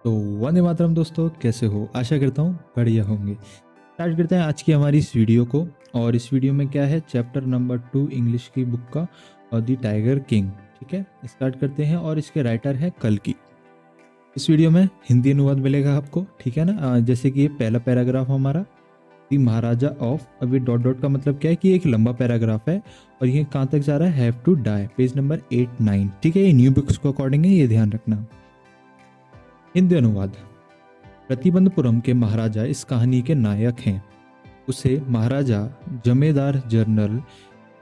तो वंदे मातरम दोस्तों, कैसे हो? आशा करता हूँ बढ़िया होंगे। स्टार्ट करते हैं आज की हमारी इस वीडियो को। और इस वीडियो में क्या है, चैप्टर नंबर 2 इंग्लिश की बुक का और द टाइगर किंग। ठीक है, स्टार्ट करते हैं। और इसके राइटर है कल्कि। इस वीडियो में हिंदी अनुवाद मिलेगा आपको, ठीक है ना। जैसे कि ये पहला पैराग्राफ हमारा, द महाराजा ऑफ। अभी डॉट डॉट का मतलब क्या है कि एक लंबा पैराग्राफ है और ये कहाँ तक जा रहा है, have to die, page number 8-9। ठीक है, ये न्यू बुक्स को अकॉर्डिंग है, ये ध्यान रखना। हिंदी अनुवाद। प्रतिबंधपुरम के महाराजा इस कहानी के नायक हैं। उसे महाराजा, जमेदार जनरल,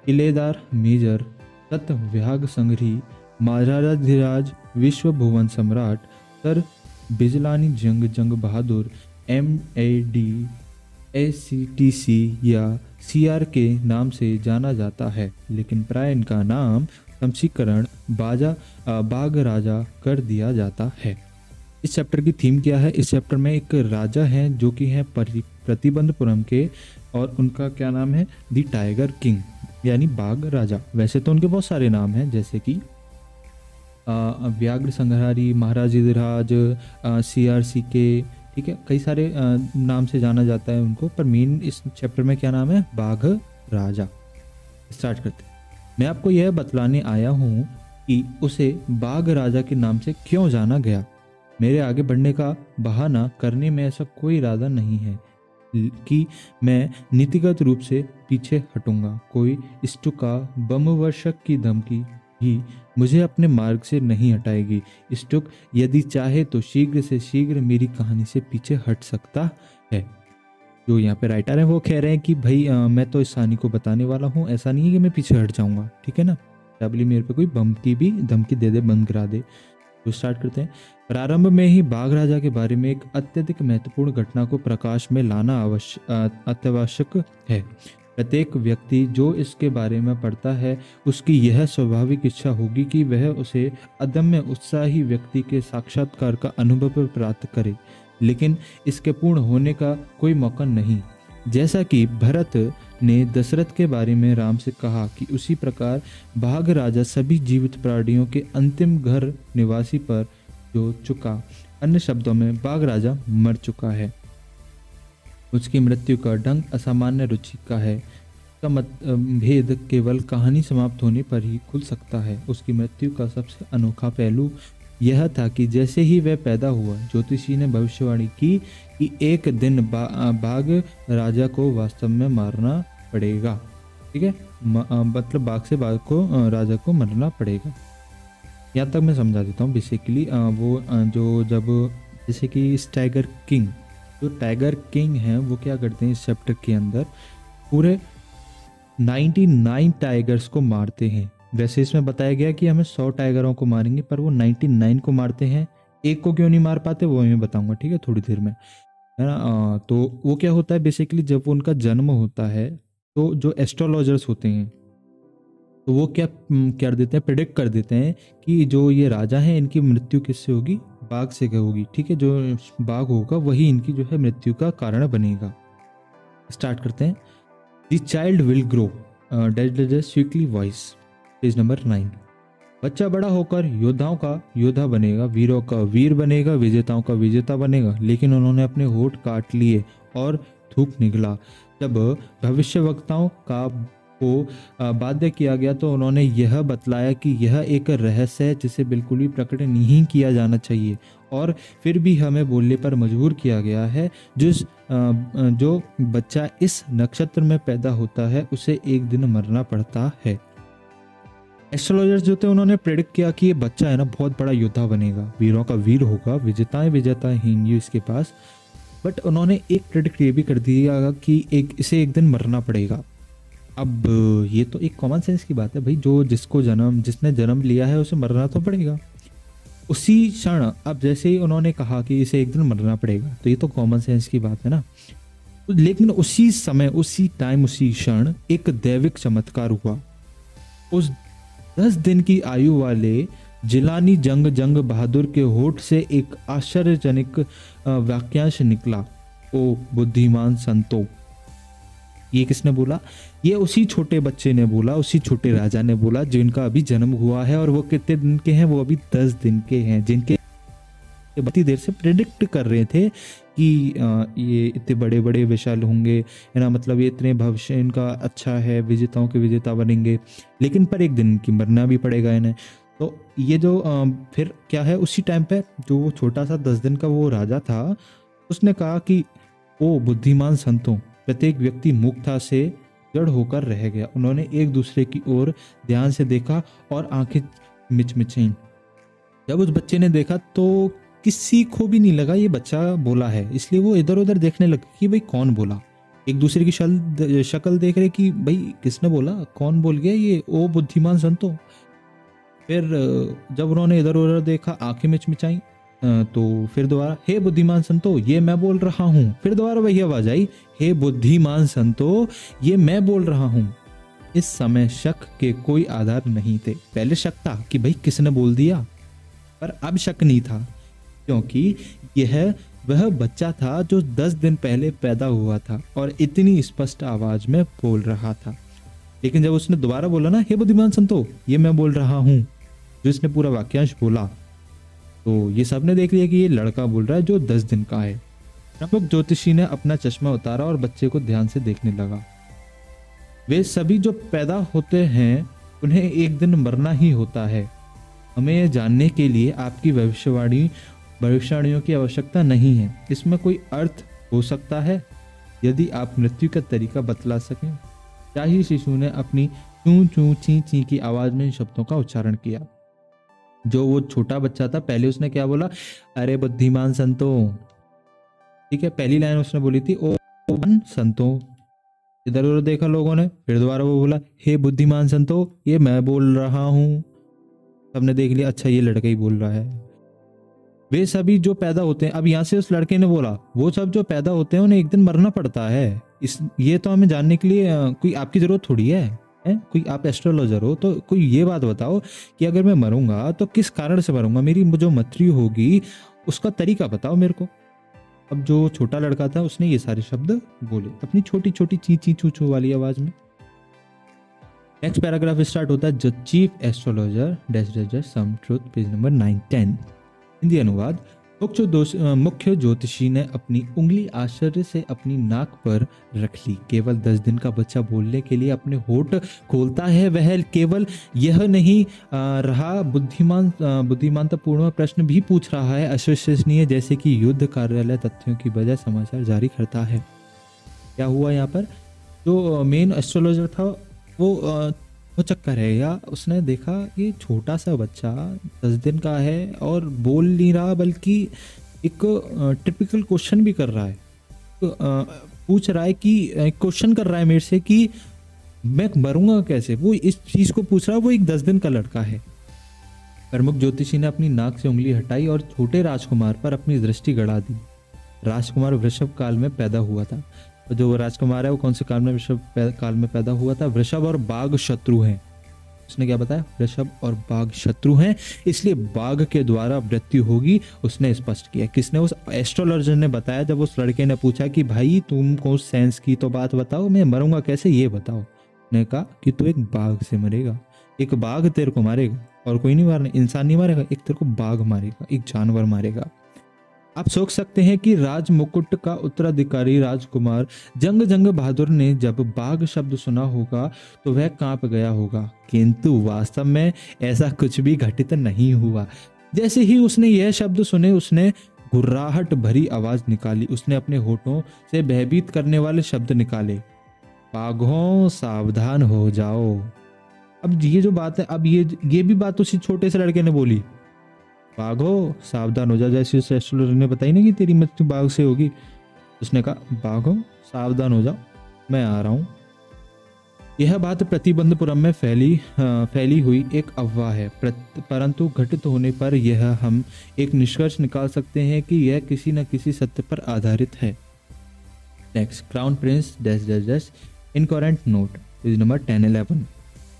किलेदार मेजर, तत्व्याग संग्रही, महाराजाधिराज, विश्व भुवन सम्राट, सर बिजलानी जंग बहादुर, MAD, ACTC या CR के नाम से जाना जाता है, लेकिन प्राय इनका नाम शमशीकरण बाघ राजा कर दिया जाता है। इस चैप्टर की थीम क्या है? इस चैप्टर में एक राजा हैं जो कि हैं प्रतिबंधपुरम के, और उनका क्या नाम है, द टाइगर किंग, यानी बाघ राजा। वैसे तो उनके बहुत सारे नाम हैं, जैसे कि व्याघ्र संहारी, महाराजाधिराज, CRC के, ठीक है, कई सारे नाम से जाना जाता है उनको, पर मेन इस चैप्टर में क्या नाम है, बाघ राजा। स्टार्ट करते हैं। मैं आपको यह बतलाने आया हूँ कि उसे बाघ राजा के नाम से क्यों जाना गया। मेरे आगे बढ़ने का बहाना करने में ऐसा कोई इरादा नहीं है कि मैं नीतिगत रूप से पीछे हटूंगा। कोई स्टुका बमवर्षक की धमकी भी मुझे अपने मार्ग से नहीं हटाएगी। स्टुक यदि चाहे तो शीघ्र से शीघ्र मेरी कहानी से पीछे हट सकता है। जो यहाँ पे राइटर है वो कह रहे हैं कि भाई मैं तो इस कहानी को बताने वाला हूँ, ऐसा नहीं है कि मैं पीछे हट जाऊंगा, ठीक है ना। डबली मेरे पे कोई बम की भी धमकी दे दे, बंद करा दे। तो स्टार्ट करते हैं। प्रारंभ में ही बाघ राजा के बारे में एक अत्यधिक महत्वपूर्ण घटना को प्रकाश में लाना अत्यावश्यक है। प्रत्येक व्यक्ति जो इसके बारे में पढ़ता है, उसकी यह स्वाभाविक इच्छा होगी कि वह उसे अदम्य उत्साही व्यक्ति के साक्षात्कार का अनुभव प्राप्त करे, लेकिन इसके पूर्ण होने का कोई मौका नहीं। जैसा कि भरत ने दशरथ के बारे में राम से कहा कि उसी प्रकार बाघ राजा सभी जीवित प्राणियों के अंतिम घर निवासी पर जो चुका। अन्य शब्दों में बाघ राजा मर चुका है। उसकी मृत्यु का ढंग असामान्य रुचि का है। उसका भेद केवल कहानी समाप्त होने पर ही खुल सकता है। उसकी मृत्यु का सबसे अनोखा पहलू यह था कि जैसे ही वह पैदा हुआ, ज्योतिषी ने भविष्यवाणी की कि एक दिन बाघ राजा को वास्तव में मारना पड़ेगा। ठीक है, मतलब बाघ से बाघ को राजा को मरना पड़ेगा। यहाँ तक मैं समझा देता हूँ। बेसिकली वो जो जब जैसे कि इस टाइगर किंग, जो टाइगर किंग हैं वो क्या करते हैं, इस चैप्टर के अंदर पूरे 99 टाइगर्स को मारते हैं। वैसे इसमें बताया गया कि हमें 100 टाइगरों को मारेंगे, पर वो 99 को मारते हैं। एक को क्यों नहीं मार पाते वो मैं बताऊंगा, ठीक है, थोड़ी देर में, है ना। तो वो क्या होता है, बेसिकली जब उनका जन्म होता है तो जो एस्ट्रोलॉजर्स होते हैं तो वो क्या कर देते हैं, प्रेडिक्ट कर देते हैं कि जो ये राजा हैं इनकी मृत्यु किससे होगी, बाघ से होगी। ठीक है, जो बाघ होगा वही इनकी जो है मृत्यु का कारण बनेगा। स्टार्ट करते हैं। द चाइल्ड विल ग्रो स्वीकली वॉइस, पेज नंबर 9। बच्चा बड़ा होकर योद्धाओं का योद्धा बनेगा, वीरों का वीर बनेगा, विजेताओं का विजेता बनेगा। लेकिन उन्होंने अपने होठ काट लिए और थूक निकला। जब भविष्यवक्ताओं का को बाध्य किया गया तो उन्होंने यह बतलाया कि यह एक रहस्य है जिसे बिल्कुल भी प्रकट नहीं किया जाना चाहिए, और फिर भी हमें बोलने पर मजबूर किया गया है। जो बच्चा इस नक्षत्र में पैदा होता है उसे एक दिन मरना पड़ता है। एस्ट्रोलॉजर्स जो थे उन्होंने प्रेडिक्ट किया कि ये बच्चा है ना बहुत बड़ा योद्धा बनेगा, वीरों का वीर होगा, विजेताएं हैं इसके पास। बट उन्होंने एक प्रेडिक्ट ये भी कर दिया कि इसे एक दिन मरना पड़ेगा। अब ये तो एक कॉमन सेंस की बात है भाई, जिसने जन्म लिया है उसे मरना तो पड़ेगा। उसी क्षण, अब जैसे ही उन्होंने कहा कि इसे एक दिन मरना पड़ेगा, तो ये तो कॉमन सेंस की बात है ना। लेकिन उसी समय, उसी टाइम, उसी क्षण एक दैविक चमत्कार हुआ। उस 10 दिन की आयु वाले जिलानी जंग बहादुर के होठ से एक आश्चर्यजनक वाक्यांश निकला, ओ बुद्धिमान संतो। ये किसने बोला? ये उसी छोटे बच्चे ने बोला, उसी छोटे राजा ने बोला जिनका अभी जन्म हुआ है। और वो कितने दिन के हैं? वो अभी 10 दिन के हैं, जिनके ये बहुत ही देर से प्रेडिक्ट कर रहे थे कि ये इतने बड़े बड़े विशाल होंगे, है ना, मतलब ये इतने भविष्य इनका अच्छा है, विजेताओं के विजेता बनेंगे, लेकिन पर एक दिन इनकी मरना भी पड़ेगा इन्हें। तो ये जो फिर क्या है, उसी टाइम पे जो वो छोटा सा 10 दिन का वो राजा था, उसने कहा कि ओ बुद्धिमान संतों, प्रत्येक व्यक्ति मुक्ता से जड़ होकर रह गया। उन्होंने एक दूसरे की ओर ध्यान से देखा और आंखें मिचमिचाई। जब उस बच्चे ने देखा तो किसी को भी नहीं लगा ये बच्चा बोला है, इसलिए वो इधर उधर देखने लगे कि भाई कौन बोला। एक दूसरे की शक्ल देख रहे कि भाई किसने बोला, कौन बोल गया ये, ओ बुद्धिमान संतों। फिर जब उन्होंने इधर उधर देखा, आंखें मिचमिचाई, तो फिर दोबारा, हे बुद्धिमान संतो, ये मैं बोल रहा हूँ। फिर दोबारा वही आवाज आई, हे बुद्धिमान संतो, ये मैं बोल रहा हूँ। इस समय शक के कोई आधार नहीं थे। पहले शक था कि भाई किसने बोल दिया, पर अब शक नहीं था, क्योंकि यह वह बच्चा था जो 10 दिन पहले पैदा हुआ था और इतनी स्पष्ट आवाज में बोल रहा था। लेकिन जब उसने दोबारा बोला ना, हे बुद्धिमान संतो, ये मैं बोल रहा हूँ, जो इसने पूरा वाक्यांश बोला, तो ये सबने देख लिया कि ये लड़का बोल रहा है जो 10 दिन का है। प्रमुख ज्योतिषी ने अपना चश्मा उतारा और बच्चे को ध्यान से देखने लगा। वे सभी जो पैदा होते हैं उन्हें एक दिन मरना ही होता है। हमें यह जानने के लिए आपकी भविष्यवाणियों की आवश्यकता नहीं है। इसमें कोई अर्थ हो सकता है यदि आप मृत्यु का तरीका बतला सकें। शाही शिशु ने अपनी चू चू ची ची की आवाज में इन शब्दों का उच्चारण किया। जो वो छोटा बच्चा था, पहले उसने क्या बोला, अरे बुद्धिमान संतों, ठीक है, पहली लाइन उसने बोली थी, ओ संतों। इधर उधर देखा लोगों ने, फिर दोबारा वो बोला, हे बुद्धिमान संतों, ये मैं बोल रहा हूँ। सबने देख लिया, अच्छा ये लड़का ही बोल रहा है। वे सभी जो पैदा होते हैं, अब यहाँ से उस लड़के ने बोला, वो सब जो पैदा होते हैं उन्हें एक दिन मरना पड़ता है। ये तो हमें जानने के लिए कोई आपकी जरूरत थोड़ी है, कोई आप एस्ट्रोलॉजर हो तो कोई ये बात बताओ कि अगर मैं मरूंगा तो किस कारण से मरूंगा, मेरी जो मृत्यु होगी उसका तरीका बताओ मेरे को। अब जो छोटा लड़का था उसने ये सारे शब्द बोले अपनी छोटी छोटी ची ची चू चू वाली आवाज में। नेक्स्ट पैराग्राफ स्टार्ट होता है, the chief astrologer dash dash dash some truth, page number 910। Hindi अनुवाद, मुख्य ज्योतिषी ने अपनी उंगली आश्चर्य से अपनी नाक पर रख ली। केवल 10 दिन का बच्चा बोलने के लिए अपने होठ खोलता है, वह केवल यह नहीं रहा, बुद्धिमानतापूर्ण प्रश्न भी पूछ रहा है, अविश्वसनीय जैसे कि युद्ध कार्यालय तथ्यों की बजाय समाचार जारी करता है। क्या हुआ यहाँ पर, जो मेन एस्ट्रोलॉजर था वो चक्कर है या उसने देखा ये छोटा सा बच्चा 10 दिन का है और बोल नहीं रहा, बल्कि एक टिपिकल क्वेश्चन भी कर रहा है, पूछ रहा है कि क्वेश्चन कर रहा है मेरे से कि मैं मरूंगा कैसे, वो इस चीज को पूछ रहा है। वो एक 10 दिन का लड़का है। प्रमुख ज्योतिषी ने अपनी नाक से उंगली हटाई और छोटे राजकुमार पर अपनी दृष्टि गड़ा दी। राजकुमार वृषभ काल में पैदा हुआ था। जो राजकुमार है वो कौन से काल में, वृषभ काल में पैदा हुआ था। वृषभ और बाघ शत्रु हैं। उसने क्या बताया, वृषभ और बाघ शत्रु हैं, इसलिए बाघ के द्वारा मृत्यु होगी, उसने स्पष्ट किया। किसने, उस एस्ट्रोलॉजर ने बताया। जब उस लड़के ने पूछा कि भाई तुमको सेंस की तो बात बताओ, मैं मरूंगा कैसे ये बताओ, उसने कहा कि तू एक बाघ से मरेगा, एक बाघ तेरे को मारेगा और कोई नहीं मारना, इंसान नहीं मारेगा, एक तेरे को बाघ मारेगा, एक जानवर मारेगा। आप सोच सकते हैं कि राज मुकुट का उत्तराधिकारी राजकुमार जंग बहादुर ने जब बाघ शब्द सुना होगा तो वह कांप गया होगा, किंतु वास्तव में ऐसा कुछ भी घटित नहीं हुआ। जैसे ही उसने यह शब्द सुने उसने घुर्राहट भरी आवाज निकाली। उसने अपने होठों से भयभीत करने वाले शब्द निकाले, बाघों सावधान हो जाओ। अब ये जो बात है, अब ये भी बात उसी छोटे से लड़के ने बोली, बाघो सावधान हो जाओ। जैसे उस एस्ट्रोलॉजर ने बताई ना कि तेरी मृत्यु बाघ से होगी, उसने कहा बाघो सावधान हो जाओ, मैं आ रहा हूं। यह बात प्रतिबंधपुरम में फैली हुई एक अफवाह है, परंतु घटित होने पर यह हम एक निष्कर्ष निकाल सकते हैं कि यह किसी न किसी सत्य पर आधारित है। Next, crown Prince dash dash dash incurrent note, page number 1011।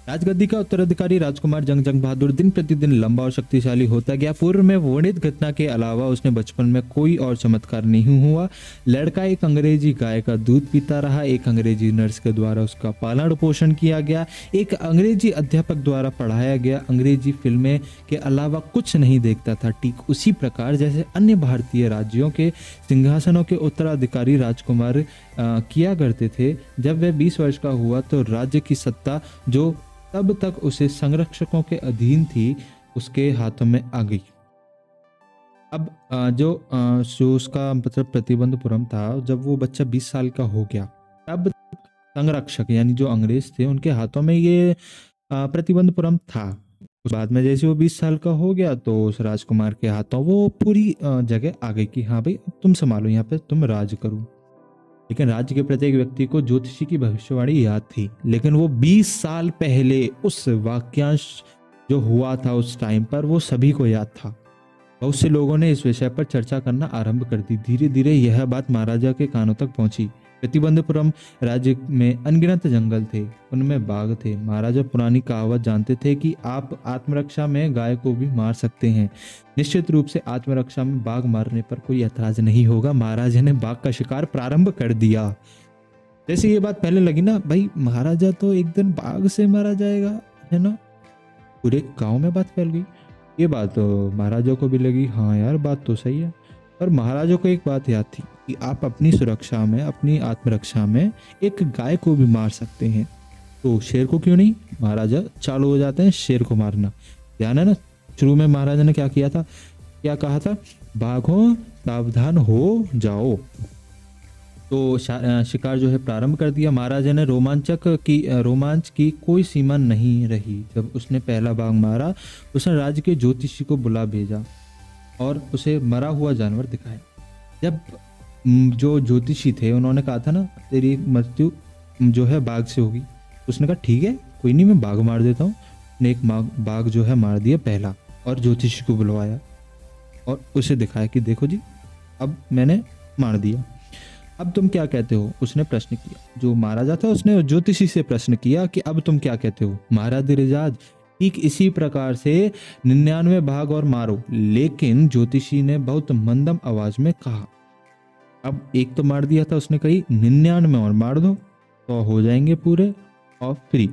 राजगद्दी का उत्तराधिकारी राजकुमार जंग बहादुर दिन प्रतिदिन लंबा और शक्तिशाली होता गया। पूर्व में वर्णित घटना के अलावा उसने बचपन में कोई और चमत्कार नहीं हुआ। लड़का एक अंग्रेजी गाय का दूध पीता रहा, एक अंग्रेजी नर्स के द्वारा उसका पालन पोषण किया गया, एक अंग्रेजी अध्यापक द्वारा पढ़ाया गया, अंग्रेजी फिल्में के अलावा कुछ नहीं देखता था। ठीक उसी प्रकार जैसे अन्य भारतीय राज्यों के सिंहासनों के उत्तराधिकारी राजकुमार किया करते थे। जब वह 20 वर्ष का हुआ तो राज्य की सत्ता, जो तब तक उसे संरक्षकों के अधीन थी, उसके हाथों में आ गई। अब जो उसका मतलब प्रतिबंधपुरम था, जब वो बच्चा 20 साल का हो गया, तब संरक्षक यानी जो अंग्रेज थे उनके हाथों में ये प्रतिबंधपुरम था। उस बाद में जैसे वो 20 साल का हो गया तो उस राजकुमार के हाथों वो पूरी जगह आ गई कि हाँ भाई अब तुम संभालो, यहाँ पे तुम राज करो। लेकिन राज्य के प्रत्येक व्यक्ति को ज्योतिषी की भविष्यवाणी याद थी, लेकिन वो 20 साल पहले उस वाक्यांश जो हुआ था उस टाइम पर वो सभी को याद था। बहुत से लोगों ने इस विषय पर चर्चा करना आरंभ कर दी। धीरे धीरे यह बात महाराजा के कानों तक पहुंची। प्रतिबंधपुरम राज्य में अनगिनत जंगल थे, उनमें बाघ थे। महाराजा पुरानी कहावत जानते थे कि आप आत्मरक्षा में गाय को भी मार सकते हैं। निश्चित रूप से आत्मरक्षा में बाघ मारने पर कोई ऐतराज नहीं होगा। महाराजा ने बाघ का शिकार प्रारंभ कर दिया। जैसे ये बात पहले लगी ना, भाई महाराजा तो एक दिन बाघ से मारा जाएगा, है ना, पूरे गांव में बात फैल गई। ये बात तो महाराजा को भी लगी, हाँ यार बात तो सही है। पर महाराजा को एक बात याद थी कि आप अपनी सुरक्षा में, अपनी आत्मरक्षा में एक गाय को भी मार सकते हैं, तो शेर को क्यों नहीं। महाराजा चालू हो जाते हैं शेर को मारना। ध्यान है ना, शुरू में महाराजा ने क्या किया था, क्या कहा था, बाघों सावधान हो जाओ। तो शिकार जो है प्रारंभ कर दिया। महाराजा ने रोमांच की कोई सीमा नहीं रही। जब उसने पहला बाघ मारा, उसने राज्य के ज्योतिषी को बुला भेजा और उसे मरा हुआ जानवर दिखाया। जब जो ज्योतिषी थे उन्होंने कहा था ना तेरी मृत्यु जो है बाघ से होगी, उसने कहा ठीक है कोई नहीं, मैं बाघ मार देता हूँ। ने एक बाघ जो है मार दिया पहला, और ज्योतिषी को बुलवाया और उसे दिखाया कि देखो जी अब मैंने मार दिया, अब तुम क्या कहते हो। उसने प्रश्न किया, जो महाराजा था उसने ज्योतिषी से प्रश्न किया कि अब तुम क्या कहते हो। महाराज धीरज, ठीक इसी प्रकार से 99 बाघ और मारो। लेकिन ज्योतिषी ने बहुत मंदम आवाज में कहा, अब एक तो मार दिया था, उसने कही 99 और मार दो तो हो जाएंगे पूरे और फ्री।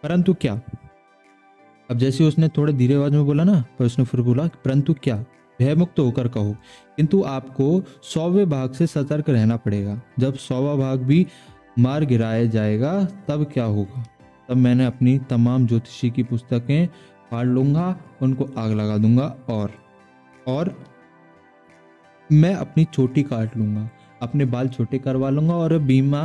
परंतु क्या। अब जैसे उसने थोड़े धीरे आवाज में बोला ना, पर उसने फिर बोला परंतु क्या, भयमुक्त होकर कहो, किंतु आपको 100वें भाग से सतर्क रहना पड़ेगा। जब 100वां भाग भी मार गिराया जाएगा तब क्या होगा। तब मैंने अपनी तमाम ज्योतिषी की पुस्तकें फाड़ लूंगा, उनको आग लगा दूंगा और मैं अपनी चोटी काट लूंगा, अपने बाल छोटे करवा लूंगा और बीमा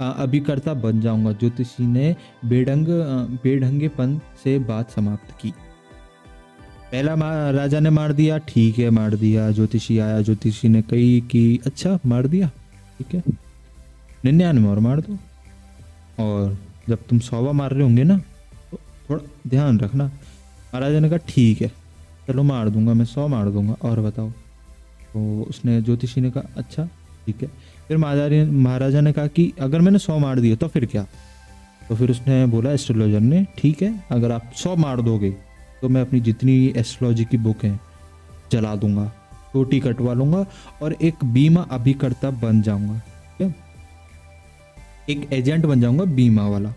अभिकर्ता बन जाऊंगा। ज्योतिषी ने बेढंगेपन से बात समाप्त की। पहला राजा ने मार दिया, ठीक है मार दिया। ज्योतिषी आया, ज्योतिषी ने कही कि अच्छा मार दिया, ठीक है 99 और मार दो, और जब तुम 100वां मार रहे होंगे ना तो थोड़ा ध्यान रखना। महाराजा ने कहा ठीक है चलो मार दूंगा, मैं 100 मार दूंगा, और बताओ। तो उसने ज्योतिषी ने कहा अच्छा ठीक है। फिर महाराजा ने कहा कि अगर मैंने 100 मार दिए तो फिर क्या। तो फिर उसने बोला एस्ट्रोलॉजर ने, ठीक है अगर आप 100 मार दोगे तो मैं अपनी जितनी एस्ट्रोलॉजी की बुक हैं जला दूंगा, चोटी कटवा लूंगा और एक बीमा अभिकर्ता बन जाऊंगा, ठीक है, एक एजेंट बन जाऊंगा बीमा वाला,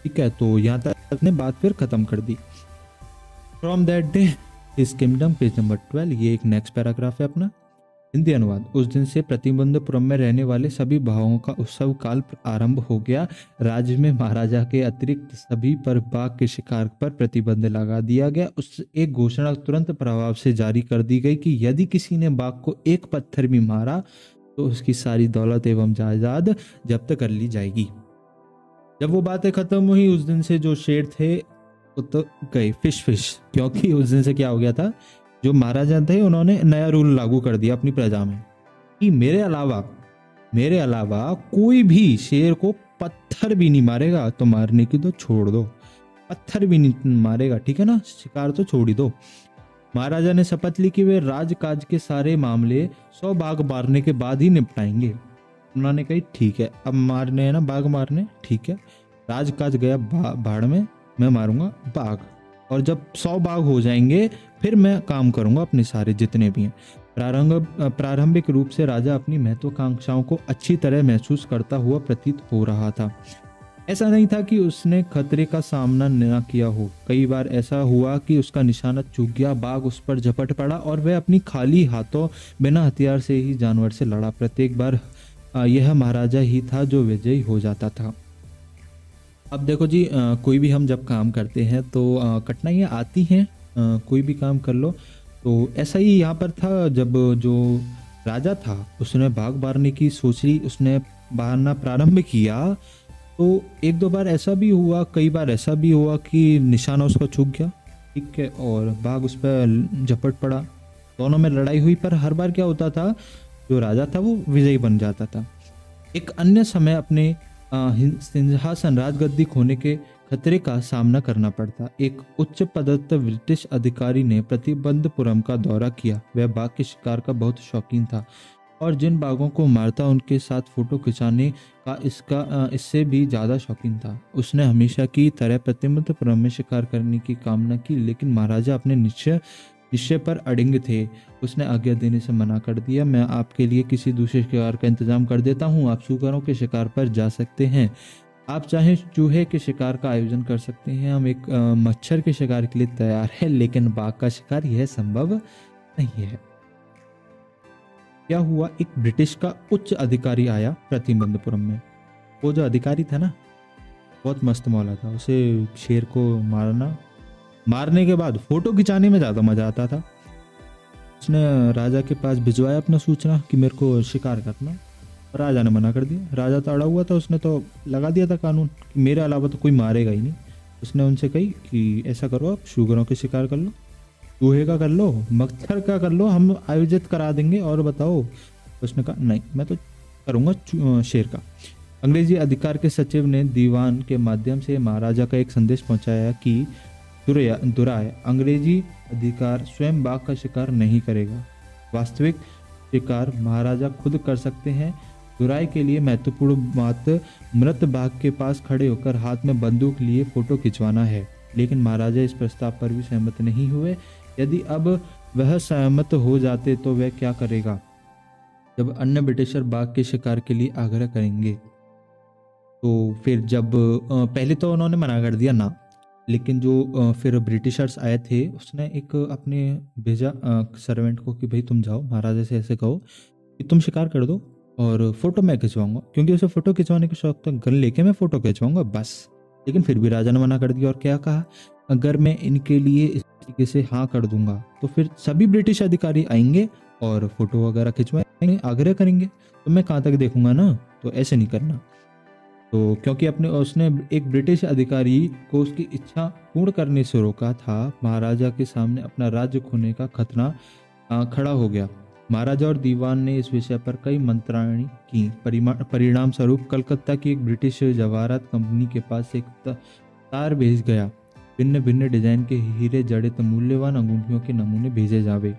ठीक है। तो यहाँ तक ने बात फिर खत्म कर दी। From that day his kingdom, page number 12। ये एक नेक्स्ट पैराग्राफ है अपना, हिंदी अनुवाद। उस दिन से प्रतिबंधपुरम में रहने वाले सभी भावों का उत्सव काल आरंभ हो गया। राज्य में महाराजा के अतिरिक्त सभी पर बाघ के शिकार पर प्रतिबंध लगा दिया गया। उस एक घोषणा तुरंत प्रभाव से जारी कर दी गई कि यदि किसी ने बाघ को एक पत्थर भी मारा तो उसकी सारी दौलत एवं जायदाद जब्त कर ली जाएगी। जब वो बातें खत्म हुई उस दिन से जो शेर थे वो तो गए फिश, क्योंकि उस दिन से क्या हो गया था, जो महाराजा थे उन्होंने नया रूल लागू कर दिया अपनी प्रजा में कि मेरे अलावा कोई भी शेर को पत्थर भी नहीं मारेगा तो मारने की तो छोड़ दो, पत्थर भी नहीं मारेगा, ठीक है ना, शिकार तो छोड़ ही दो। महाराजा ने शपथ ली कि वे राजकाज के सारे मामले 100 बाघ मारने के बाद ही निपटाएंगे। उन्होंने कही ठीक है अब मारने है ना बाघ मारने, ठीक है। राजकाज गया भाड़ में, मैं मारूंगा बाघ, और जब 100 बाघ हो जाएंगे फिर मैं काम करूंगा अपने सारे जितने भी हैं। प्रारंभिक रूप से राजा अपनी महत्वाकांक्षाओं को अच्छी तरह महसूस करता हुआ प्रतीत हो रहा था। ऐसा नहीं था कि उसने खतरे का सामना न किया हो। कई बार ऐसा हुआ कि उसका निशाना चूक गया, बाघ उस पर झपट पड़ा और वह अपनी खाली हाथों बिना हथियार से ही जानवर से लड़ा। प्रत्येक बार यह महाराजा ही था जो विजयी हो जाता था। अब देखो जी, कोई भी हम जब काम करते हैं तो कठिनाइयाँ आती हैं, कोई भी काम कर लो। तो ऐसा ही यहाँ पर था, जब जो राजा था उसने बाघ मारने की सोच ली, उसने मारना प्रारंभ किया, तो एक दो बार ऐसा भी हुआ, कई बार ऐसा भी हुआ कि निशाना उसका चूक गया, ठीक है, और बाघ उस पर झपट पड़ा। दोनों में लड़ाई हुई, पर हर बार क्या होता था, जो राजा था वो विजयी बन जाता था। एक अन्य समय अपने सिंहासन राजगद्दी खोने के खतरे का सामना करना पड़ता। एक उच्च पदस्थ ब्रिटिश अधिकारी ने प्रतिबंधपुरम का दौरा किया। वह बाघ के शिकार का बहुत शौकीन था और जिन बाघों को मारता उनके साथ फोटो खिंचाने का इससे भी ज़्यादा शौकीन था। उसने हमेशा की तरह प्रतिबंधपुरम में शिकार करने की कामना की, लेकिन महाराजा अपने निश्चय पर अड़िंग थे। उसने आज्ञा देने से मना कर दिया। मैं आपके लिए किसी दूसरे शिकार का इंतजाम कर देता हूँ, आप सूकरों के शिकार पर जा सकते हैं। आप चाहें चूहे के शिकार का आयोजन कर सकते हैं, हम एक मच्छर के शिकार के लिए तैयार है, लेकिन बाघ का शिकार यह संभव नहीं है। क्या हुआ, एक ब्रिटिश का उच्च अधिकारी आया प्रतिबंधपुरम में। वो जो अधिकारी था ना, बहुत मस्त मौला था। उसे शेर को मारने के बाद फोटो खिंचाने में ज़्यादा मजा आता था। उसने राजा के पास भिजवाया अपना सूचना कि मेरे को शिकार करना, राजा ने मना कर दिया। राजा तो अड़ा हुआ था, उसने तो लगा दिया था कानून कि मेरे अलावा तो कोई मारेगा ही नहीं। उसने उनसे कही कि ऐसा करो, आप शुगरों के शिकार कर लो, चूहे का कर लो, मच्छर का कर लो, हम आयोजित करा देंगे, और बताओ। उसने कहा नहीं, मैं तो करूँगा शेर का। अंग्रेजी अधिकार के सचिव ने दीवान के माध्यम से महाराजा का एक संदेश पहुंचाया कि दुराय अंग्रेजी अधिकार स्वयं बाघ का शिकार नहीं करेगा। वास्तविक शिकार महाराजा खुद कर सकते हैं। दुराय के लिए महत्वपूर्ण बात मृत बाघ के पास खड़े होकर हाथ में बंदूक लिए फोटो खिंचवाना है। लेकिन महाराजा इस प्रस्ताव पर भी सहमत नहीं हुए। यदि अब वह सहमत हो जाते तो वह क्या करेगा जब अन्य ब्रिटिशर बाघ के शिकार के लिए आग्रह करेंगे। तो फिर जब पहले तो उन्होंने मना कर दिया ना, लेकिन जो फिर ब्रिटिशर्स आए थे, उसने एक अपने भेजा सर्वेंट को कि भाई तुम जाओ महाराजा से ऐसे कहो कि तुम शिकार कर दो और फोटो मैं खिंचवाऊंगा, क्योंकि उसे फोटो खिंचवाने का शौक था। गन लेके मैं फोटो खिंचवाऊंगा बस। लेकिन फिर भी राजा ने मना कर दिया और क्या कहा, अगर मैं इनके लिए इस तरीके से हाँ कर दूंगा तो फिर सभी ब्रिटिश अधिकारी आएंगे और फोटो वगैरह खिंचवाएंगे, आग्रह करेंगे, तो मैं कहाँ तक देखूंगा ना, तो ऐसे नहीं करना। तो क्योंकि उसने एक ब्रिटिश अधिकारी को उसकी इच्छा पूर्ण करने से रोका था, महाराजा के सामने अपना राज्य खोने का खतरा खड़ा हो गया। महाराजा और दीवान ने इस विषय पर कई मंत्राणी की। परिणाम स्वरूप कलकत्ता की एक ब्रिटिश जवाहरात कंपनी के पास एक तार भेज गया। भिन्न भिन्न डिजाइन के हीरे जड़ित मूल्यवान अंगूठियों के नमूने भेजे जावे।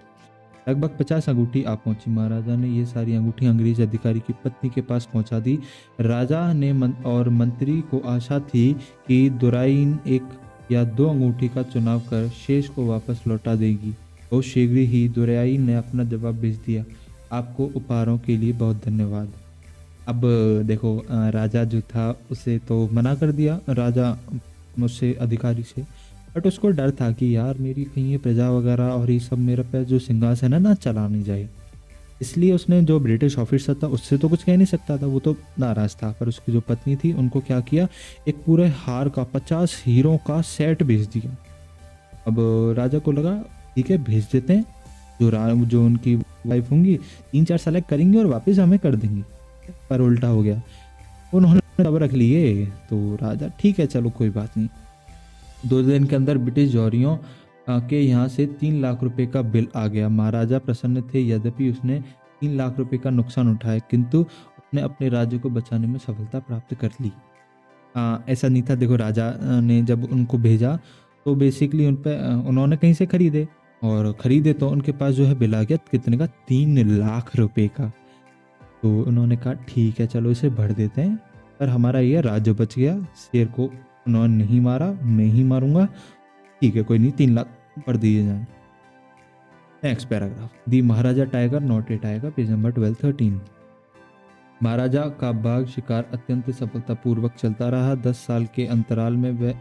लगभग 50 अंगूठी आ पहुंची। महाराजा ने ये सारी अंगूठी अंग्रेज अधिकारी की पत्नी के पास पहुंचा दी। राजा ने और मंत्री को आशा थी कि दुराइन एक या दो अंगूठी का चुनाव कर शेष को वापस लौटा देगी। बहुत शीघ्र ही दुराइन ने अपना जवाब भेज दिया, आपको उपहारों के लिए बहुत धन्यवाद। अब देखो, राजा जो था उसे तो मना कर दिया राजा मुझसे अधिकारी से, बट उसको डर था कि यार मेरी कहीं ये प्रजा वगैरह और ये सब मेरे पे जो सिंहासन है ना चला नहीं जाए। इसलिए उसने जो ब्रिटिश ऑफिसर था उससे तो कुछ कह नहीं सकता था, वो तो नाराज था। पर उसकी जो पत्नी थी उनको क्या किया, एक पूरे हार का 50 हीरों का सेट भेज दिया। अब राजा को लगा ठीक है भेज देते हैं, जो उनकी वाइफ होंगी 3-4 सेलेक्ट करेंगी और वापस हमें कर देंगी। पर उल्टा हो गया, उन्होंने तब रख लिए। तो राजा ठीक है चलो कोई बात नहीं। 2 दिन के अंदर ब्रिटिश जौहरियों के यहाँ से 3 लाख रुपए का बिल आ गया। महाराजा प्रसन्न थे, यद्यपि उसने 3 लाख रुपए का नुकसान उठाया, किंतु उसने अपने राज्य को बचाने में सफलता प्राप्त कर ली। ऐसा नहीं था, देखो राजा ने जब उनको भेजा तो बेसिकली उन्होंने कहीं से खरीदे तो उनके पास जो है बिल आ गया कितने का, 3 लाख रुपए का। तो उन्होंने कहा ठीक है चलो इसे भर देते हैं, पर हमारा यह राज्य बच गया, शेर को उन्होंने नहीं मारा, मैं ही मारूंगा। ठीक है, कोई नहीं, 3 लाख पर दिए जाए। Next paragraph, the Maharaja tiger not a tiger, page number 1213। महाराजा का बाघ शिकार अत्यंत सफलतापूर्वक चलता रहा। 10 साल के अंतराल में वह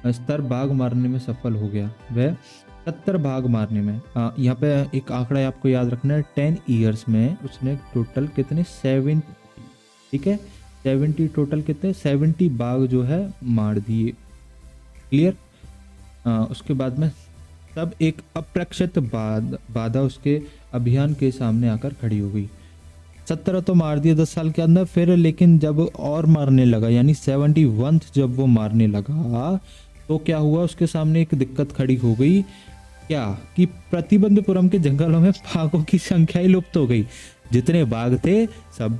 70 बाघ मारने में सफल हो गया। वह 70 बाघ मारने में, यहाँ पे एक आंकड़ा आपको याद रखना है, 10 ईयर्स में उसने टोटल कितने, 70, ठीक है, 70 टोटल कितने, 70 बाघ जो है मार दिए। क्लियर। उसके बाद में तब एक अप्रत्याशित बाधा उसके अभियान के सामने आकर खड़ी हो गई। 70 तो मार दिए 10 साल के अंदर, फिर लेकिन जब और मारने लगा, यानी 71 जब वो मारने लगा, तो क्या हुआ, उसके सामने एक दिक्कत खड़ी हो गई। क्या कि प्रतिबंधपुरम के जंगलों में बाघों की संख्या ही लुप्त हो गई। जितने बाघ थे सब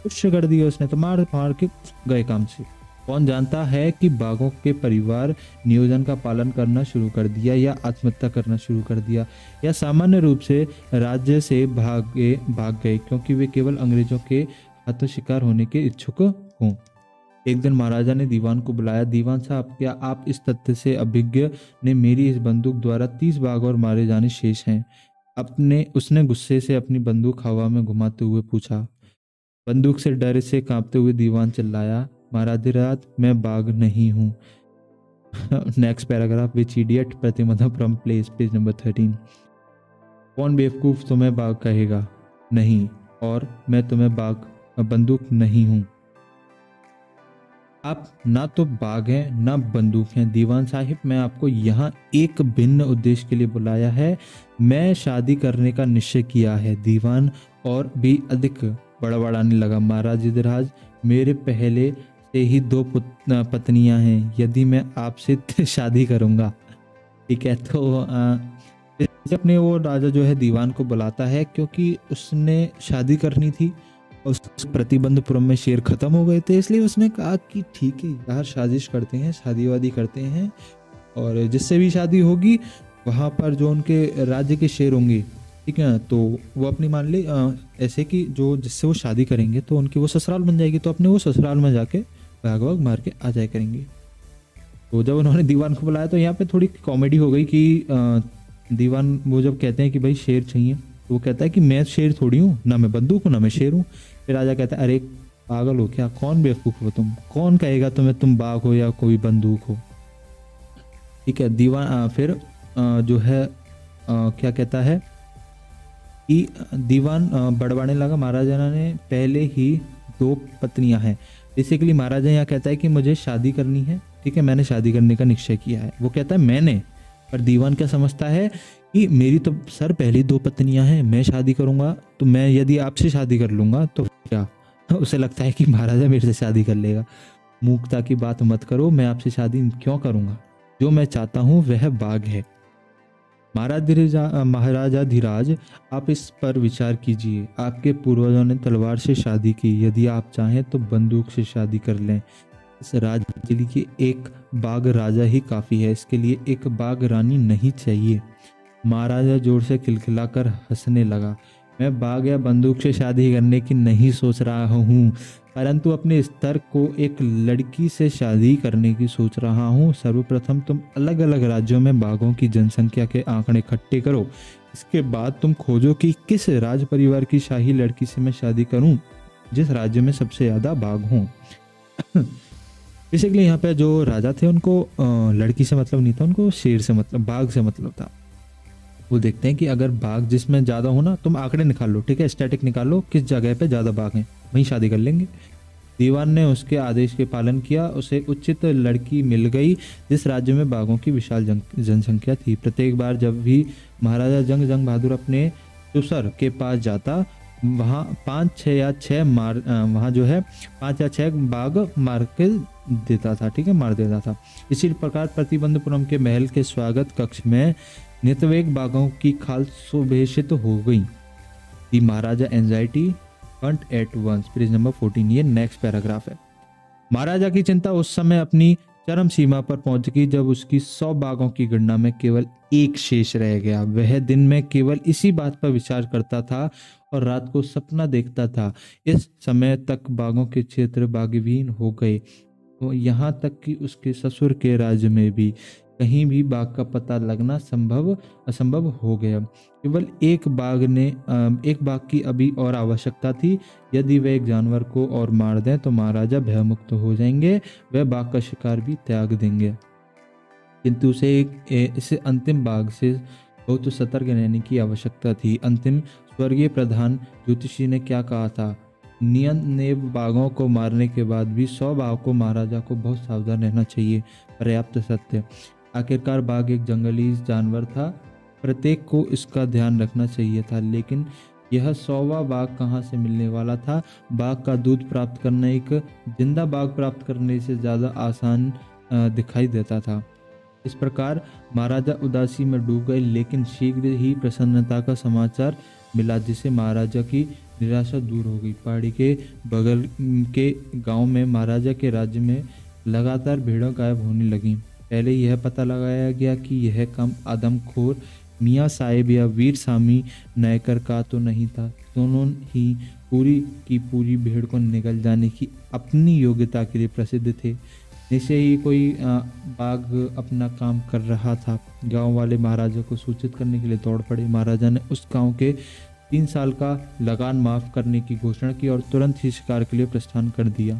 कुछ कर दिए उसने, तो मार मार के गए काम से। कौन जानता है कि बाघों के परिवार नियोजन का पालन करना शुरू कर दिया, या आत्महत्या करना शुरू कर दिया, या सामान्य रूप से राज्य से भाग गए क्योंकि वे केवल अंग्रेजों के हाथों शिकार होने के इच्छुक हों। एक दिन महाराजा ने दीवान को बुलाया। दीवान साहब, क्या आप इस तथ्य से अभिज्ञ ने मेरी इस बंदूक द्वारा 30 बाघ और मारे जाने शेष हैं? उसने गुस्से से अपनी बंदूक हवा में घुमाते हुए पूछा। बंदूक से डर से कांपते हुए दीवान चिल्लाया, महाराज मैं बाघ नहीं हूँ। नेक्स्ट पैराग्राफ, विच इडियट प्रतिबंधपुरम प्लेस, पेज नंबर 13। कौन बेवकूफ तुम्हें बाघ कहेगा? नहीं, और मैं तुम्हें बंदूक नहीं हूँ। आप ना तो बाघ हैं ना बंदूक हैं। दीवान साहिब, मैं आपको यहाँ एक भिन्न उद्देश्य के लिए बुलाया है। मैं शादी करने का निश्चय किया है। दीवान और भी अधिक बड़बड़ाने लगा। महाराज युधिराज, मेरे पहले से ही 2 पत्नियां हैं। यदि मैं आपसे शादी करूंगा, ठीक है, तो अपने वो राजा जो है दीवान को बुलाता है, क्योंकि उसने शादी करनी थी। उस प्रतिबंधपुरम में शेर खत्म हो गए थे, इसलिए उसने कहा कि ठीक है यार, साजिश करते हैं, शादी वादी करते हैं, और जिससे भी शादी होगी वहाँ पर जो उनके राज्य के शेर होंगे, ठीक है, तो वो अपनी मान ले ऐसे कि जो जिससे वो शादी करेंगे तो उनकी वो ससुराल बन जाएगी, तो अपने वो ससुराल में जाके बाघ वाघ मार के आ जाया करेंगे। तो जब उन्होंने दीवान को बुलाया तो यहाँ पे थोड़ी कॉमेडी हो गई कि दीवान वो जब कहते हैं कि भाई शेर चाहिए, तो वो कहता है कि मैं शेर थोड़ी हूँ, ना मैं बंदूक हूँ ना मैं शेर हूँ। फिर राजा कहता है, अरे पागल हो क्या, कौन बेवकूफ हो तुम, कौन कहेगा तुम्हें तुम बाघ हो या कोई बंदूक हो। ठीक है, दीवान फिर जो है क्या कहता है कि दीवान बड़बाने लगा। महाराजा ने पहले ही 2 पत्नियां हैं। बेसिकली महाराजा यहाँ कहता है कि मुझे शादी करनी है, ठीक है, मैंने शादी करने का निश्चय किया है। वो कहता है मैंने, पर दीवान क्या समझता है कि मेरी तो सर पहली 2 पत्नियां हैं, मैं शादी करूंगा तो मैं यदि आपसे शादी कर लूंगा तो क्या, उसे लगता है कि महाराजा मेरे से शादी कर लेगा। मूर्खता की बात मत करो, मैं आपसे शादी क्यों करूंगा, जो मैं चाहता हूँ वह बाघ है। महाराजा धीराज, आप इस पर विचार कीजिए। आपके पूर्वजों ने तलवार से शादी की, यदि आप चाहें तो बंदूक से शादी कर लें। इस राज्य के लिए एक बाघ राजा ही काफी है, इसके लिए एक बाघ रानी नहीं चाहिए। महाराजा जोर से खिलखिलाकर हंसने लगा। मैं बाघ या बंदूक से शादी करने की नहीं सोच रहा हूँ, परंतु अपने स्तर को एक लड़की से शादी करने की सोच रहा हूँ। सर्वप्रथम तुम अलग अलग राज्यों में बाघों की जनसंख्या के आंकड़े इकट्ठे करो। इसके बाद तुम खोजो कि किस राज परिवार की शाही लड़की से मैं शादी करूं, जिस राज्य में सबसे ज्यादा बाघ हों। बेसिकली यहाँ पे जो राजा थे उनको लड़की से मतलब नहीं था, उनको शेर से मतलब, बाघ से मतलब था। वो देखते हैं कि अगर बाघ जिसमें ज़्यादा हो ना, तुम आंकड़े निकाल लो, ठीक है, स्टैटिक निकाल लो, किस जगह पे ज़्यादा बाघ हैं, वहीं शादी कर लेंगे। दीवान ने उसके आदेश के पालन किया। उसे उचित लड़की मिल गई जिस राज्य में बाघों की विशाल जनसंख्या थी। प्रत्येक बार जब भी महाराजा जंग बहादुर अपने सुसर के पास जाता, वहाँ 5 या 6 वहाँ जो है 5 या 6 बाघ मार के देता था, ठीक है, मार देता था। इसी प्रकार प्रतिबंधपुरम के महल के स्वागत कक्ष में नितवेक बाघों की खाल सुभेषित हो गई। The Maharaja anxiety went at once, page number 14। ये नेक्स्ट पैराग्राफ है। महाराजा की चिंता उस समय अपनी चरम सीमा पर पहुंच गई जब उसकी 100 बाघों की गणना में केवल 1 शेष रह गया। वह दिन में केवल इसी बात पर विचार करता था और रात को सपना देखता था। इस समय तक बाघों के क्षेत्र बाघविहीन हो गए। यहाँ तक कि उसके ससुर के राज्य में भी कहीं भी बाघ का पता लगना असंभव हो गया। केवल एक बाघ की अभी और आवश्यकता थी। यदि वे एक जानवर को और मार दें तो महाराजा भयमुक्त हो जाएंगे, वह बाघ का शिकार भी त्याग देंगे। किंतु इसे अंतिम बाघ से बहुत सतर्क रहने की आवश्यकता थी। अंतिम स्वर्गीय प्रधान ज्योतिषी ने क्या कहा था? नियंत्रण बाघों को मारने के बाद भी 100 बाघ को महाराजा को बहुत सावधान रहना चाहिए। पर्याप्त सत्य। आखिरकार बाघ एक जंगली जानवर था, प्रत्येक को इसका ध्यान रखना चाहिए था। लेकिन यह 100वां बाघ कहाँ से मिलने वाला था? बाघ का दूध प्राप्त करना एक जिंदा बाघ प्राप्त करने से ज़्यादा आसान दिखाई देता था। इस प्रकार महाराजा उदासी में डूब गए, लेकिन शीघ्र ही प्रसन्नता का समाचार मिला, जिससे महाराजा की निराशा दूर हो गई। पहाड़ी के बगल के गांव में महाराजा के राज्य में लगातार भेड़ें गायब होने लगीं। पहले यह पता लगाया गया कि यह काम आदमखोर मियाँ साहेब या वीर स्वामी नायकर का तो नहीं था। दोनों ही पूरी की पूरी भेड़ को निगल जाने की अपनी योग्यता के लिए प्रसिद्ध थे। निश्चय ही कोई बाघ अपना काम कर रहा था। गांव वाले महाराजा को सूचित करने के लिए दौड़ पड़े। महाराजा ने उस गांव के 3 साल का लगान माफ करने की घोषणा की और तुरंत ही शिकार के लिए प्रस्थान कर दिया।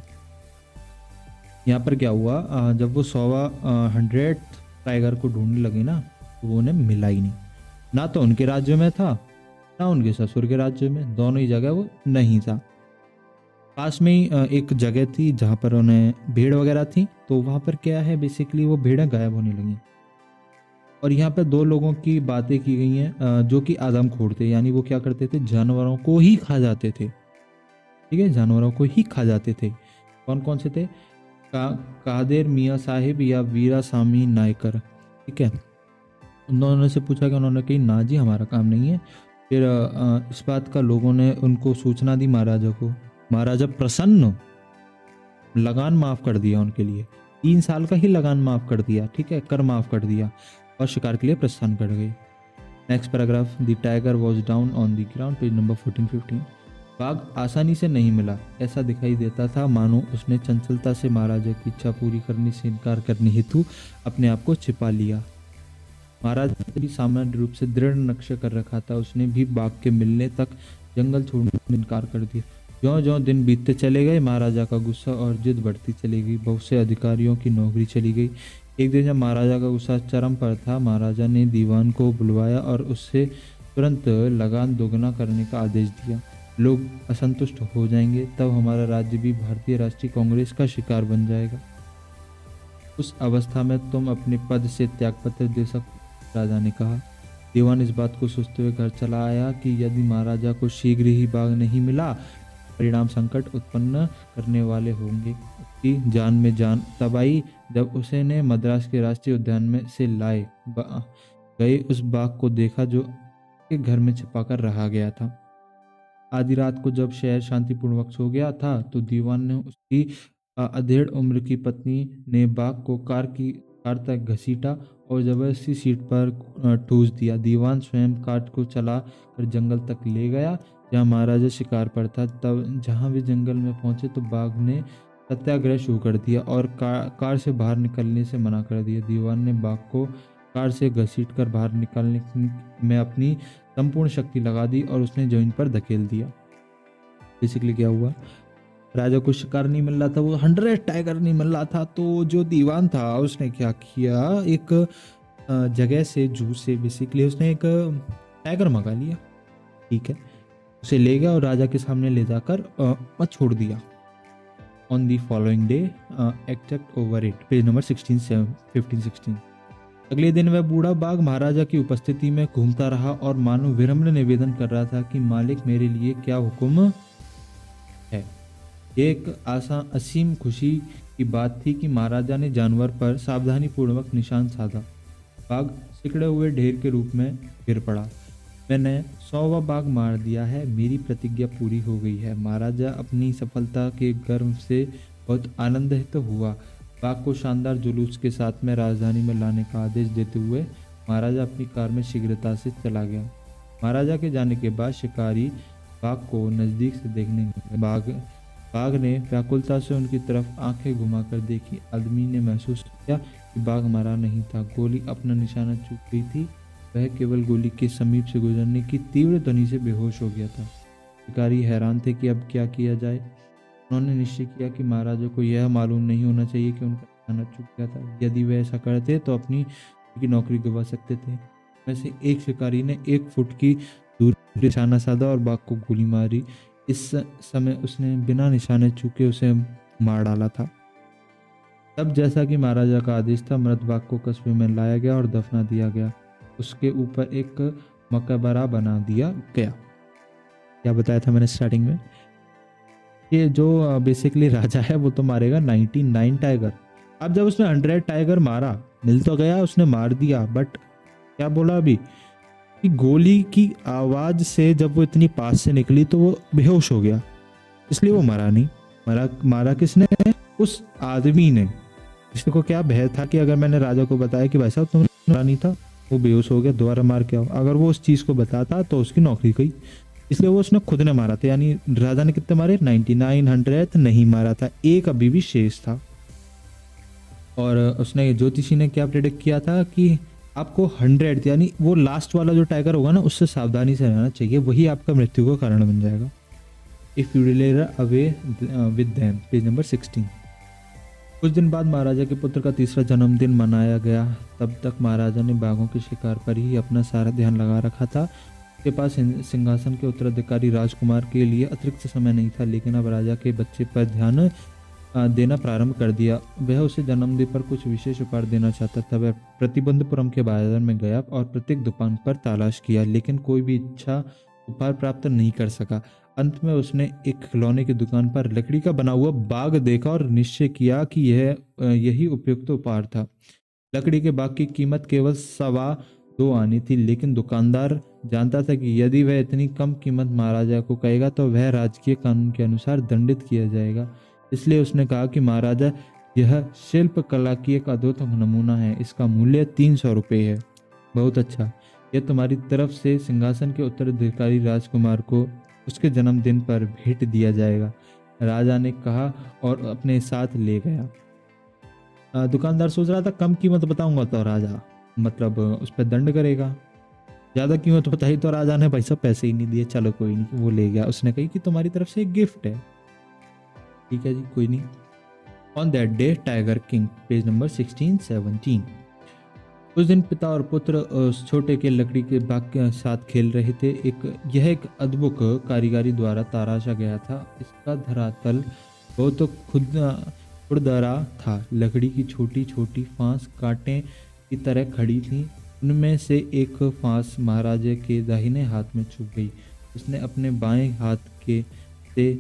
यहाँ पर क्या हुआ, जब वो 100 टाइगर को ढूंढने लगे ना, तो वो उन्हें मिला ही नहीं। ना तो उनके राज्य में था, ना उनके ससुर के राज्य में, दोनों ही जगह वो नहीं था। पास में ही एक जगह थी जहाँ पर उन्हें भेड़ वगैरह थी, तो वहाँ पर क्या है, बेसिकली वो भेड़ें गायब होने लगी। और यहाँ पर 2 लोगों की बातें की गई हैं जो कि आदमखोर थे, यानी वो क्या करते थे, जानवरों को ही खा जाते थे। ठीक है, जानवरों को ही खा जाते थे। कौन कौन से थे? कादेर मियाँ साहिब या वीरा स्वामी नायकर। ठीक है, उन्होंने से पूछा कि उन्होंने कही ना जी हमारा काम नहीं है। फिर इस बात का लोगों ने उनको सूचना दी महाराजा को। महाराजा प्रसन्न, लगान माफ कर दिया उनके लिए, 3 साल का ही लगान माफ कर दिया। ठीक है, कर माफ कर दिया और शिकार के लिए प्रस्थान कर गए। Next paragraph, the tiger was down on the ground, page number 14-15। बाघ आसानी से नहीं मिला। ऐसा दिखाई देता था मानो उसने चंचलता से महाराजा की इच्छा पूरी करने से इनकार करने हेतु अपने आप को छिपा लिया। महाराज भी सामान्य रूप से दृढ़ नक्शा कर रखा था। उसने भी बाघ के मिलने तक जंगल छोड़ने से इनकार कर दिया। ज्यों-ज्यों दिन बीतते चले गए, महाराजा का गुस्सा और जिद बढ़ती चली गई। बहुत से अधिकारियों की नौकरी चली गई। एक दिन जब महाराजा का गुस्सा चरम पर था, महाराजा ने दीवान को बुलवाया और उससे तुरंत लगान दोगुना करने का आदेश दिया। लोग असंतुष्ट हो जाएंगे, तब हमारा राज्य भी भारतीय राष्ट्रीय कांग्रेस का शिकार बन जाएगा। उस अवस्था में तुम अपने पद से त्यागपत्र दे सकते, राजा ने कहा। दीवान इस बात को सोचते हुए घर चला आया कि यदि महाराजा को शीघ्र ही बाघ नहीं मिला, परिणाम संकट उत्पन्न करने वाले होंगे। उसकी जान में जान तब आई जब उसने मद्रास के राष्ट्रीय उद्यान में से लाए गए उस बाघ को देखा जो के घर में छिपाकर रहा गया था। आधी रात को जब शहर शांतिपूर्वक सो गया था, तो दीवान ने उसकी अधेड़ उम्र की पत्नी ने बाघ को कार तक घसीटा और जबरदस्ती सीट पर ठूस दिया। दीवान स्वयं कार को चला कर जंगल तक ले गया जहाँ महाराजा शिकार पर था। तब जहाँ वे जंगल में पहुंचे तो बाघ ने सत्याग्रह शुरू कर दिया और कार से बाहर निकलने से मना कर दिया। दीवान ने बाघ को कार से घसीटकर बाहर निकालने में अपनी संपूर्ण शक्ति लगा दी और उसने जमीन पर धकेल दिया। बेसिकली क्या हुआ, राजा को शिकार नहीं मिल रहा था, वो 100 टाइगर नहीं मिल रहा था, तो जो दीवान था उसने क्या किया, एक जगह से जू से बेसिकली उसने एक टाइगर मंगा लिया। ठीक है, उसे ले गया और राजा के सामने ले जाकर छोड़ दिया। On the following day act over it, page number 15-16। अगले दिन वह बूढ़ा बाघ महाराजा की उपस्थिति में घूमता रहा और मानो विनम्र निवेदन कर रहा था कि मालिक मेरे लिए क्या हुक्म है। एक असीम खुशी की बात थी कि महाराजा ने जानवर पर सावधानी पूर्वक निशान साधा। बाघ सिकड़े हुए ढेर के रूप में गिर पड़ा। मैंने 100वां बाघ मार दिया है, मेरी प्रतिज्ञा पूरी हो गई है। महाराजा अपनी सफलता के गर्व से बहुत आनंदित हुआ। बाघ को शानदार जुलूस के साथ में राजधानी में लाने का आदेश देते हुए महाराजा अपनी कार में शीघ्रता से चला गया। महाराजा के जाने के बाद शिकारी बाघ को नज़दीक से देखने लगे। बाघ बाघ ने व्याकुलता से उनकी तरफ आंखें घुमाकर देखी। आदमी ने महसूस किया कि बाघ मरा नहीं था, गोली अपना निशाना चूक गई थी। वह केवल गोली के समीप से गुजरने की तीव्र ध्वनि से बेहोश हो गया था। शिकारी हैरान थे कि अब क्या किया जाए। उन्होंने निश्चय किया कि महाराजा को यह मालूम नहीं होना चाहिए कि उनका निशाना चूक गया था। यदि वे ऐसा करते तो अपनी की नौकरी गंवा सकते थे। वैसे एक शिकारी ने 1 फुट की दूरी निशाना साधा और बाघ को गोली मारी। इस समय उसने बिना निशाने चूके उसे मार डाला था। तब जैसा कि महाराजा का आदेश था, मृत बाघ को कस्बे में लाया गया और दफना दिया गया। उसके ऊपर एक मकबरा बना दिया गया। क्या बताया था मैंने स्टार्टिंग में, ये जो बेसिकली राजा है वो तो मारेगा 99 टाइगर। अब जब उसने 100 टाइगर मारा, मिल तो गया, उसने मार दिया, बट क्या बोला अभी कि गोली की आवाज से जब वो इतनी पास से निकली तो वो बेहोश हो गया, इसलिए वो मरा नहीं। मारा किसने? उस आदमी ने, जिसको क्या भय था कि अगर मैंने राजा को बताया कि भाई साहब तुम मरा नहीं था, वो बेहोश हो गया, दोबारा मार के आओ। अगर वो उस चीज को बताता तो उसकी नौकरी गई, इसलिए वो उसने खुद ने मारा था। यानी राजा ने कितने मारे? 99, 100 नहीं मारा था, एक अभी भी शेष था। और उसने, ज्योतिषी ने क्या प्रेडिक्ट किया था कि आपको 100 यानी वो लास्ट वाला जो टाइगर होगा ना, उससे सावधानी से रहना चाहिए, वही आपका मृत्यु का कारण बन जाएगा। If you delay away with them, page number 16। कुछ दिन बाद महाराजा के पुत्र का तीसरा जन्मदिन मनाया गया। तब तक महाराजा ने बाघों के शिकार पर ही अपना सारा ध्यान लगा रखा था। उसके पास सिंहासन के उत्तराधिकारी राजकुमार के लिए अतिरिक्त समय नहीं था, लेकिन अब राजा के बच्चे पर ध्यान देना प्रारंभ कर दिया। वह उसे जन्मदिन पर कुछ विशेष उपहार देना चाहता था। वह प्रतिबंधपुरम के बाजार में गया और प्रत्येक दुकान पर तलाश किया, लेकिन कोई भी इच्छा उपहार प्राप्त नहीं कर सका। अंत में उसने एक खिलौने की दुकान पर लकड़ी का बना हुआ बाघ देखा और निश्चय किया कि यही उपयुक्त उपहार था। लकड़ी के बाघ की कीमत केवल 2.25 आने थी, लेकिन दुकानदार जानता था कि यदि वह इतनी कम कीमत महाराजा को कहेगा तो वह राजकीय कानून के अनुसार दंडित किया जाएगा। इसलिए उसने कहा कि महाराजा, यह शिल्प कला की एक अद्भुत नमूना है, इसका मूल्य 300 रुपये है। बहुत अच्छा, यह तुम्हारी तरफ से सिंहासन के उत्तराधिकारी राजकुमार को उसके जन्मदिन पर भेंट दिया जाएगा, राजा ने कहा और अपने साथ ले गया। दुकानदार सोच रहा था कम कीमत बताऊंगा तो राजा मतलब उस पर दंड करेगा, ज़्यादा कीमत बताई तो राजा ने भाई साहब पैसे ही नहीं दिए। चलो कोई नहीं, वो ले गया। उसने कही कि तुम्हारी तरफ से एक गिफ्ट है। ठीक है जी, कोई नहीं। On that day tiger king, page number 16-17। उस दिन पिता और पुत्र उस छोटे के लकड़ी के बाग के साथ खेल रहे थे। यह एक अद्भुत कारीगरी द्वारा तराशा गया था। इसका धरातल बहुत खुरदरा था। लकड़ी की छोटी छोटी फांस कांटे की तरह खड़ी थी। उनमें से एक फांस महाराजा के दाहिने हाथ में चुभ गई। उसने अपने बाएं हाथ से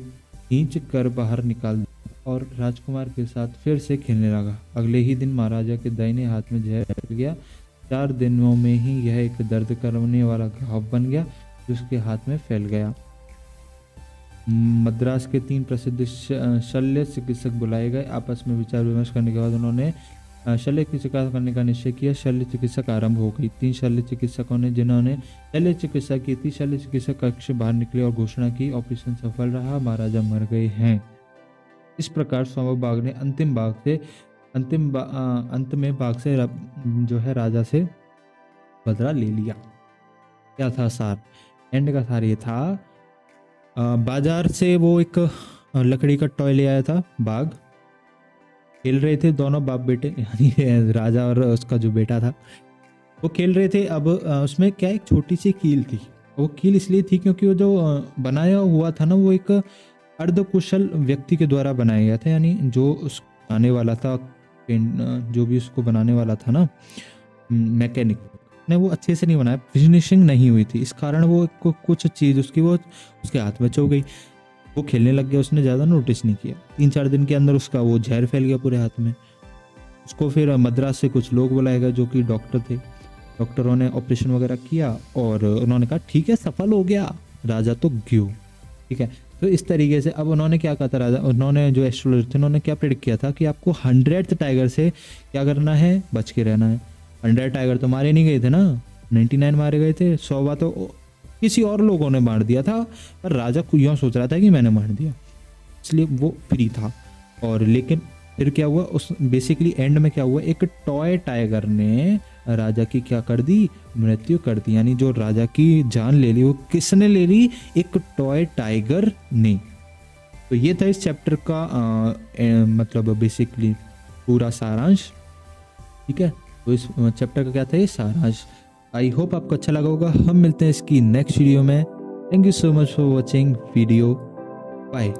खींच कर बाहर निकाल दिया और राजकुमार के साथ फिर से खेलने लगा। अगले ही दिन महाराजा के दाहिने हाथ में जहर फैल गया। 4 दिनों में ही यह एक दर्द करने वाला घाव बन गया जो उसके हाथ में फैल गया। मद्रास के 3 प्रसिद्ध शल्य चिकित्सक बुलाए गए। आपस में विचार विमर्श करने के बाद उन्होंने शल्य की चिकित्सा करने का निश्चय किया। शल्य चिकित्सा आरंभ हो गई। 3 शल्य चिकित्सकों ने जिन्होंने शल्य चिकित्सा की थी, शल्य चिकित्सक कक्ष बाहर निकले और घोषणा की, ऑपरेशन सफल रहा, महाराजा मर गए हैं। इस प्रकार स्वामी बाघ ने अंत में बाघ से जो है राजा से बदला ले लिया। क्या था सार? एंड का सार ये था, बाजार से वो एक लकड़ी का टॉय ले आया था बाघ। खेल रहे थे दोनों बाप बेटे, यानी राजा और उसका जो बेटा था, वो खेल रहे थे। अब उसमें क्या एक छोटी सी कील थी। वो कील इसलिए थी क्योंकि वो जो बनाया हुआ था ना, वो एक अर्धकुशल व्यक्ति के द्वारा बनाया गया था। यानी जो उसको बनाने वाला था, जो भी उसको बनाने वाला था ना, मैकेनिक ने वो अच्छे से नहीं बनाया, फिनिशिंग नहीं हुई थी। इस कारण वो कुछ चीज़ उसकी वो उसके हाथ में चुभ गई। वो खेलने लग गया, उसने ज़्यादा नोटिस नहीं किया। 3-4 दिन के अंदर उसका वो जहर फैल गया पूरे हाथ में। उसको फिर मद्रास से कुछ लोग बुलाए गए जो कि डॉक्टर थे। डॉक्टरों ने ऑपरेशन वगैरह किया और उन्होंने कहा ठीक है, सफल हो गया। राजा तो ग्यू। ठीक है, तो इस तरीके से अब उन्होंने क्या कहा था राजा, उन्होंने जो एस्ट्रोलॉजर थे उन्होंने क्या प्रेडिक्ट किया था कि आपको 100th टाइगर से क्या करना है, बच के रहना है। 100 टाइगर तो मारे नहीं गए थे ना, 99 मारे गए थे। 100 तो किसी और लोगों ने मार दिया था, पर राजा यूँ सोच रहा था कि मैंने मार दिया। इसलिए वो फ्री था। और लेकिन फिर क्या हुआ, उस बेसिकली एंड में क्या हुआ, एक टॉय टाइगर ने राजा की क्या कर दी, मृत्यु कर दी। यानी जो राजा की जान ले ली वो किसने ले ली, एक टॉय टाइगर ने। तो ये था इस चैप्टर का मतलब बेसिकली पूरा सारांश। ठीक है, तो इस चैप्टर का क्या था, ये सारांश। आई होप आपको अच्छा लगा होगा। हम मिलते हैं इसकी नेक्स्ट वीडियो में। Thank you so much for watching video. Bye.